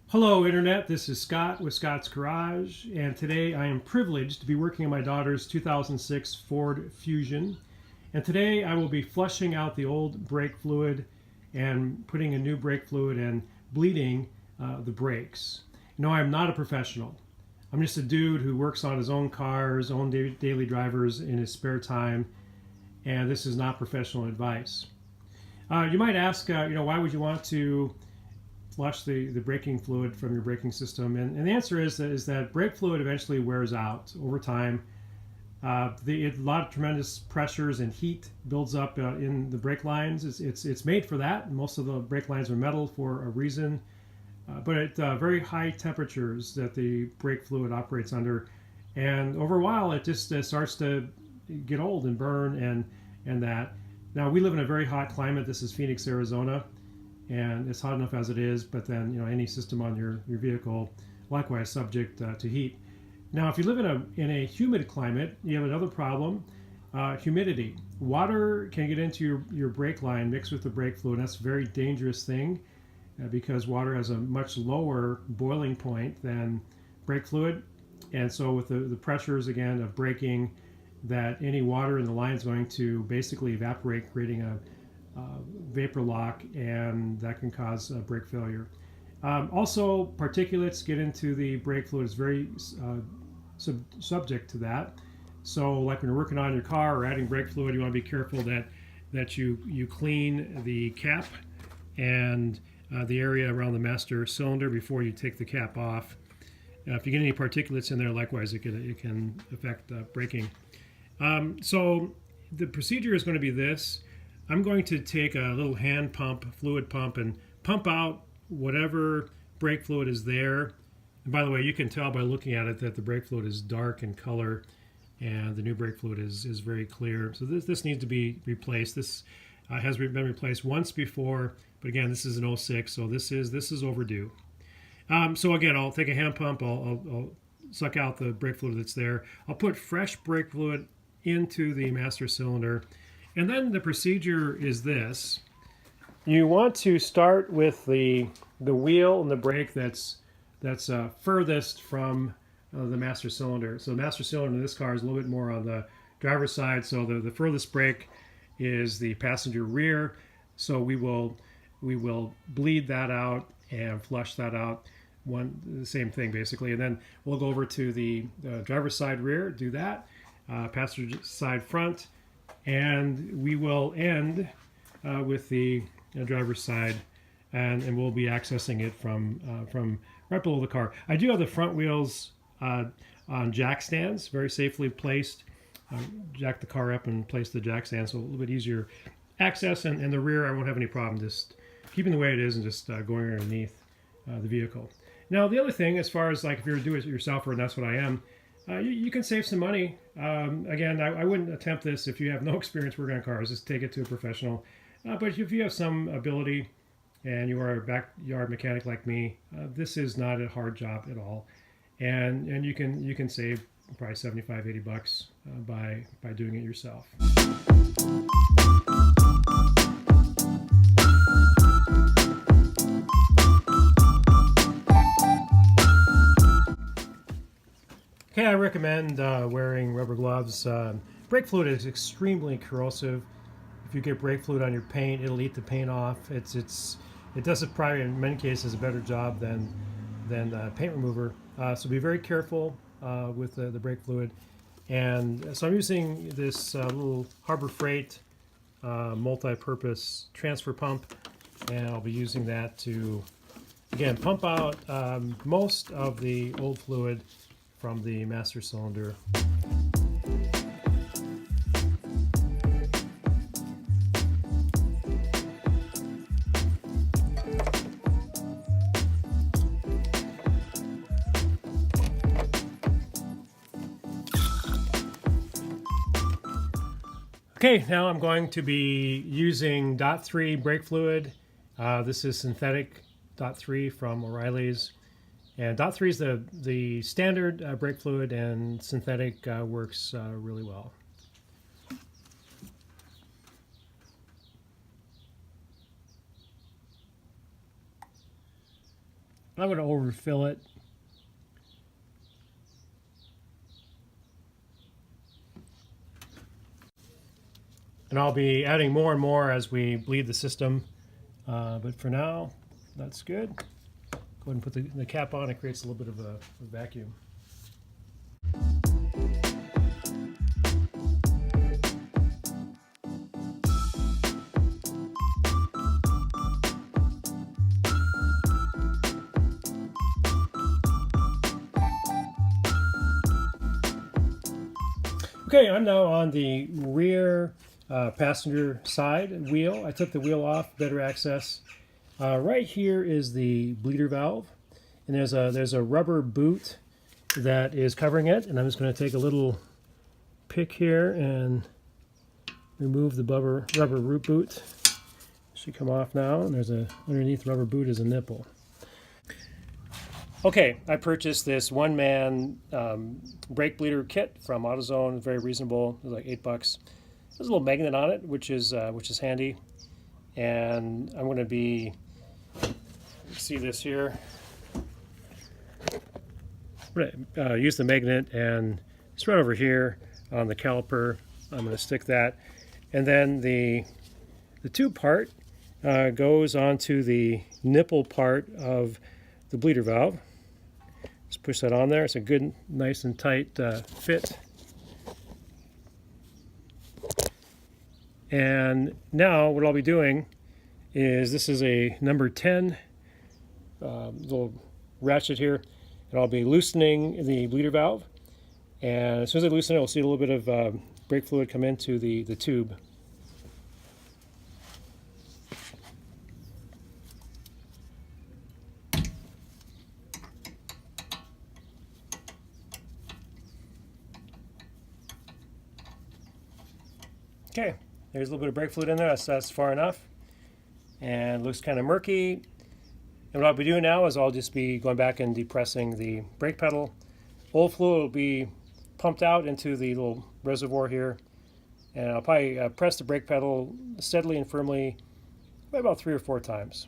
Hello Internet, this is Scott with Scott's Garage, and today I am privileged to be working on my daughter's 2006 Ford Fusion. And today I will be flushing out the old brake fluid and putting a new brake fluid and bleeding the brakes. No, I'm not a professional. I'm just a dude who works on his own cars, own daily drivers in his spare time, and this is not professional advice. You might ask, why would you want to flush the braking fluid from your braking system? And the answer is that brake fluid eventually wears out over time. A lot of tremendous pressures and heat builds up in the brake lines. It's made for that. Most of the brake lines are metal for a reason. But at very high temperatures that the brake fluid operates under, and over a while it just starts to get old and burn and that. Now we live in a very hot climate. This is Phoenix, Arizona, and it's hot enough as it is, but then any system on your vehicle likewise subject to heat. Now if you live in a humid climate, you have another problem, humidity. Water can get into your brake line, mix with the brake fluid, and that's a very dangerous thing because water has a much lower boiling point than brake fluid, and so with the pressures again of braking, that any water in the line is going to basically evaporate, creating a vapor lock, and that can cause brake failure. Also, particulates get into the brake fluid. It's very subject to that. So like when you're working on your car or adding brake fluid, you want to be careful that you clean the cap and the area around the master cylinder before you take the cap off. If you get any particulates in there, likewise it can affect braking. So the procedure is going to be this. I'm going to take a little hand pump, fluid pump, and pump out whatever brake fluid is there. And by the way, you can tell by looking at it that the brake fluid is dark in color and the new brake fluid is very clear. So this needs to be replaced. This has been replaced once before, but again, this is an '06, so this is overdue. So again, I'll take a hand pump, I'll suck out the brake fluid that's there. I'll put fresh brake fluid into the master cylinder. And then the procedure is this. You want to start with the wheel and the brake that's furthest from the master cylinder. So the master cylinder in this car is a little bit more on the driver's side. So the furthest brake is the passenger rear. So we will bleed that out and flush that out. The same thing basically. And then we'll go over to the driver's side rear, do that, passenger side front, and we will end with the driver's side, and we'll be accessing it from right below the car. I do have the front wheels on jack stands, very safely placed. Jack the car up and place the jack stand, so a little bit easier access. And the rear, I won't have any problem just keeping the way it is and just going underneath the vehicle. Now the other thing, as far as like if you're a do-it-yourselfer, and that's what I am, you can save some money. Again, I wouldn't attempt this if you have no experience working on cars. Just take it to a professional. But if you have some ability and you are a backyard mechanic like me, this is not a hard job at all. And you can save probably $75-80 by doing it yourself. Okay, I recommend wearing rubber gloves. Brake fluid is extremely corrosive. If you get brake fluid on your paint, it'll eat the paint off. It does it probably in many cases a better job than paint remover. So be very careful with the brake fluid. And so I'm using this little Harbor Freight multi-purpose transfer pump, and I'll be using that to again pump out most of the old fluid from the master cylinder. Okay, now I'm going to be using .3 brake fluid. This is synthetic .3 from O'Reilly's. And .3 is the standard brake fluid, and synthetic works really well. I'm going to overfill it. And I'll be adding more and more as we bleed the system. But for now, that's good. Go ahead and put the cap on. It creates a little bit of a vacuum. Okay, I'm now on the rear passenger side wheel. I took the wheel off, better access. Right here is the bleeder valve, and there's a rubber boot that is covering it, and I'm just going to take a little pick here and remove the rubber root boot. It should come off now, and underneath the rubber boot is a nipple. Okay, I purchased this one-man brake bleeder kit from AutoZone. Very reasonable. It was like $8. There's a little magnet on it, which is handy. And I'm going to be see this here. I'm going to use the magnet and it's right over here on the caliper. I'm going to stick that, and then the tube part goes onto the nipple part of the bleeder valve. Just push that on there. It's a good, nice and tight fit. And now what I'll be doing is, this is a number 10 little ratchet here, and I'll be loosening the bleeder valve. And as soon as I loosen it, we'll see a little bit of brake fluid come into the tube. Okay, there's a little bit of brake fluid in there. That's far enough. And it looks kind of murky. And what I'll be doing now is I'll just be going back and depressing the brake pedal. Old fluid will be pumped out into the little reservoir here. And I'll probably press the brake pedal steadily and firmly about 3 or 4 times.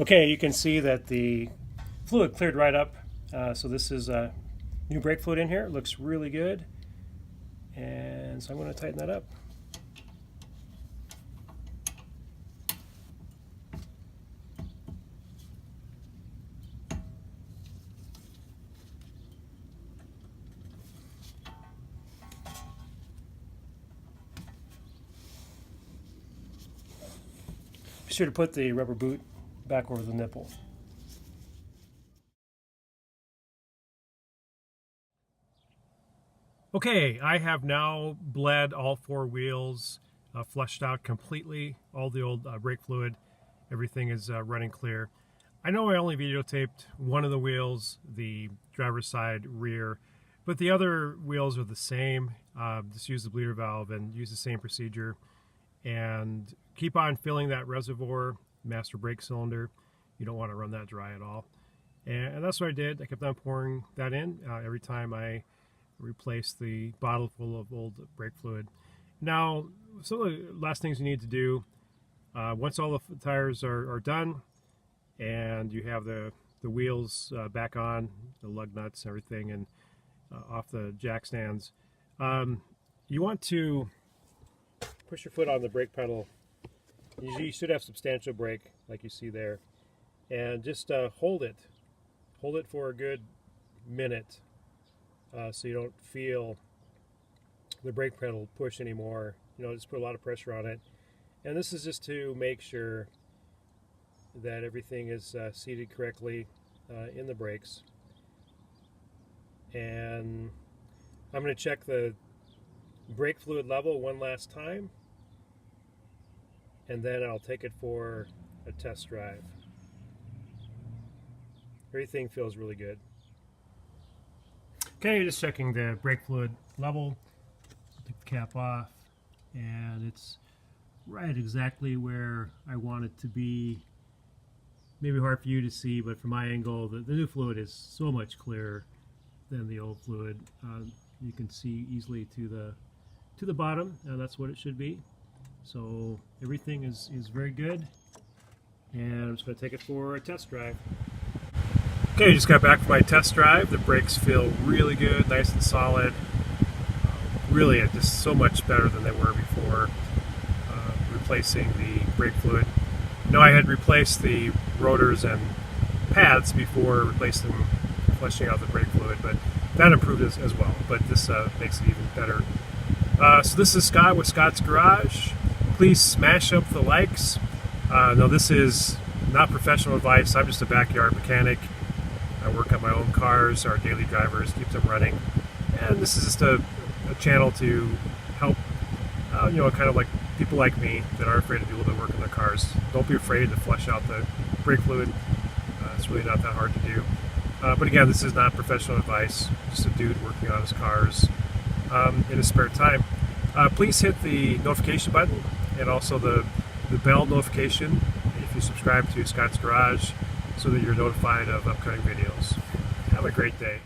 Okay, you can see that the fluid cleared right up. So this is new brake fluid in here. It looks really good. And so I'm going to tighten that up. Be sure to put the rubber boot back over the nipple. Okay, I have now bled all four wheels, flushed out completely, all the old brake fluid, everything is running clear. I know I only videotaped one of the wheels, the driver's side rear, but the other wheels are the same. Just use the bleeder valve and use the same procedure. And keep on filling that reservoir, master brake cylinder. You don't want to run that dry at all. And that's what I did. I kept on pouring that in every time I replaced the bottle full of old brake fluid. Now, some of the last things you need to do, once all the tires are done and you have the wheels back on, the lug nuts, everything, and off the jack stands, you want to push your foot on the brake pedal. You should have substantial brake, like you see there, and just hold it. Hold it for a good minute, so you don't feel the brake pedal push anymore. Just put a lot of pressure on it. And this is just to make sure that everything is seated correctly in the brakes. And I'm going to check the brake fluid level one last time, and then I'll take it for a test drive. Everything feels really good. Okay, just checking the brake fluid level. Take the cap off, and it's right exactly where I want it to be. Maybe hard for you to see, but from my angle, the new fluid is so much clearer than the old fluid. You can see easily to the bottom, and that's what it should be. So everything is very good, and I'm just going to take it for a test drive. Okay, just got back from my test drive. The brakes feel really good, nice and solid. Really, just so much better than they were before replacing the brake fluid. I had replaced the rotors and pads before replacing them, flushing out the brake fluid, but that improved as well. But this makes it even better. So this is Scott with Scott's Garage. Please smash up the likes. No, this is not professional advice. I'm just a backyard mechanic. I work on my own cars, our daily drivers, keep them running. And this is just a channel to help, kind of like people like me that are afraid to do a little bit of work on their cars. Don't be afraid to flush out the brake fluid. It's really not that hard to do. But again, this is not professional advice. Just a dude working on his cars in his spare time. Please hit the notification button and also the bell notification if you subscribe to Scott's Garage, so that you're notified of upcoming videos. Have a great day.